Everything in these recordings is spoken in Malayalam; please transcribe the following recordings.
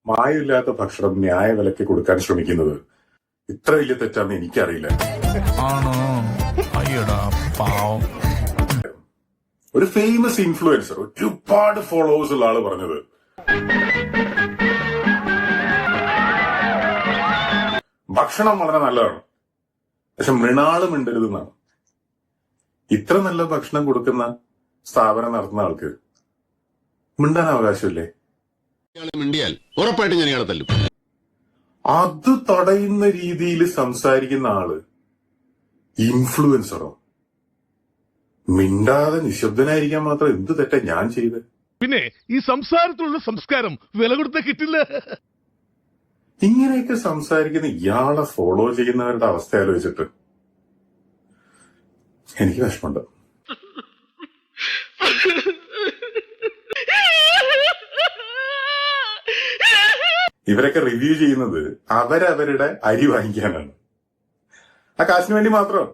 മായമില്ലാത്ത ഭക്ഷണം ന്യായവിലയ്ക്ക് കൊടുക്കാൻ ശ്രമിക്കുന്നത് ഇത്ര വലിയ തെറ്റാന്ന് എനിക്കറിയില്ല. ഒരു ഫേമസ് ഇൻഫ്ലുവൻസർ, ഒരുപാട് ഫോളോവേഴ്സ് ഉള്ള ആള് പറഞ്ഞത്, ഭക്ഷണം വളരെ നല്ലതാണ്, പക്ഷെ മൃണാള് മിണ്ടരുതെന്നാണ്. ഇത്ര നല്ല ഭക്ഷണം കൊടുക്കുന്ന സ്ഥാപനം നടത്തുന്ന ആൾക്ക് മിണ്ടാൻ അവകാശമില്ലേ? മിണ്ടിയാൽ ഉറപ്പായിട്ട് ഞാൻ ഇയാളെ തല്ലും. അത് തടയുന്ന രീതിയിൽ സംസാരിക്കുന്ന ആള് ഇൻഫ്ലുവൻസറോ? മിണ്ടാതെ നിശബ്ദനായിരിക്കാൻ മാത്രം എന്ത് തെറ്റാ ഞാൻ ചെയ്ത്? പിന്നെ ഈ സംസാരത്തിലുള്ള സംസ്കാരം വില കൊടുത്ത കിട്ടില്ല. ഇങ്ങനെയൊക്കെ സംസാരിക്കുന്ന ഇയാളെ ഫോളോ ചെയ്യുന്നവരുടെ അവസ്ഥ ആലോചിച്ചിട്ട് എനിക്ക് വിഷമമുണ്ട്. ഇവരൊക്കെ റിവ്യൂ ചെയ്യുന്നത് അവരവരുടെ അരി വാങ്ങിക്കാനാണ്, ആ കാശിന് വേണ്ടി മാത്രം.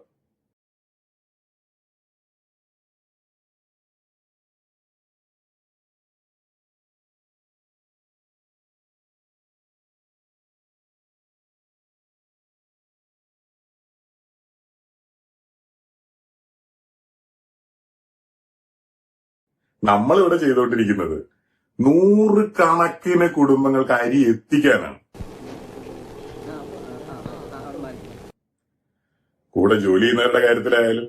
നമ്മളിവിടെ ചെയ്തുകൊണ്ടിരിക്കുന്നത് 100 കണക്കിന് കുടുംബങ്ങൾക്ക് അരി എത്തിക്കാനാണ്. കൂടെ ജോലി ചെയ്യുന്നവരുടെ കാര്യത്തിലായാലും,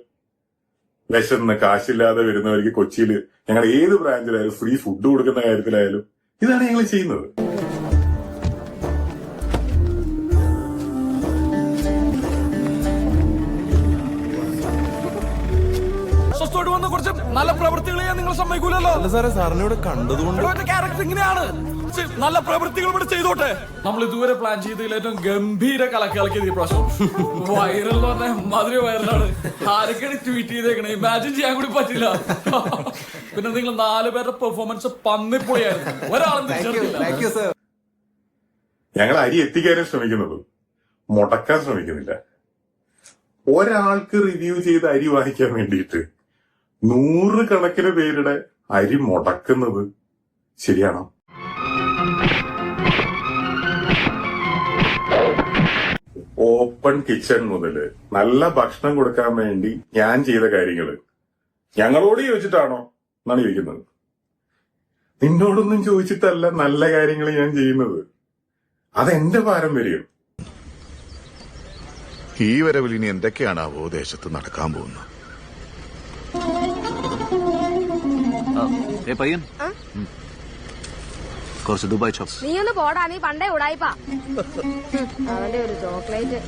വിശന്ന് കാശില്ലാതെ വരുന്നവർക്ക് കൊച്ചിയിൽ ഞങ്ങളുടെ ഏത് ബ്രാഞ്ചിലായാലും ഫ്രീ ഫുഡ് കൊടുക്കുന്ന കാര്യത്തിലായാലും ഇതാണ് ഞങ്ങൾ ചെയ്യുന്നത്. കുറച്ച് നല്ല പ്രവൃത്തികൾ ചെയ്യാൻ നിങ്ങൾ സമ്മതിക്കൂലല്ലോ. അല്ല സാറേ, സാറിനോട് കണ്ടതുകൊണ്ട് ക്യാരക്ടർ ഇങ്ങനെയാണ്. നല്ല പ്രവൃത്തികൾ ഇവിടെ ചെയ്തോട്ടെ. നമ്മൾ ഇതുവരെ പ്ലാൻ ചെയ്തതിൽ ഏറ്റവും ഗംഭീര കലക്കിയത് ഈ പ്രാവശ്യം. വൈറൽ എന്ന് പറഞ്ഞാൽ മധുര വൈറലാണ്. ആരൊക്കെയാണ് ട്വീറ്റ് ചെയ്തേക്കണേ, ഇമാജിൻ ചെയ്യാൻ കൂടി പറ്റില്ല. പിന്നെ നിങ്ങൾ 4 പേരുടെ പെർഫോമൻസ് പന്നിപ്പൊളിയായിരുന്നു. ഒരാളും ഞങ്ങൾ അരി എത്തിക്കാനും ശ്രമിക്കുന്നത് മുടക്കാൻ ശ്രമിക്കുന്നില്ല. ഒരാൾക്ക് റിവ്യൂ ചെയ്ത് അരി വാങ്ങിക്കാൻ വേണ്ടിയിട്ട് 100 കണക്കിന് പേരുടെ അരി മുടക്കുന്നത് ശരിയാണോ? ഓപ്പൺ കിച്ചൺ മുതല് നല്ല ഭക്ഷണം കൊടുക്കാൻ വേണ്ടി ഞാൻ ചെയ്ത കാര്യങ്ങള് ഞങ്ങളോട് ചോദിച്ചിട്ടാണോ എന്നാണ് ചോദിക്കുന്നത്. നിന്നോടൊന്നും ചോദിച്ചിട്ടല്ല നല്ല കാര്യങ്ങൾ ഞാൻ ചെയ്യുന്നത്. അതെന്റെ പാരമ്പര്യം. ഈ വരവിൽ ഇനി എന്തൊക്കെയാണാവോ ദേശത്ത് നടക്കാൻ പോകുന്നത്? പയ്യൻ കുറച്ച് ദുബായ് ചോപ്സ്. നീ ഒന്ന് പോടാ, നീ പണ്ടേ ഉടായിപ്പാ. അവന്റെ ഒരു ചോക്ലേറ്റ്.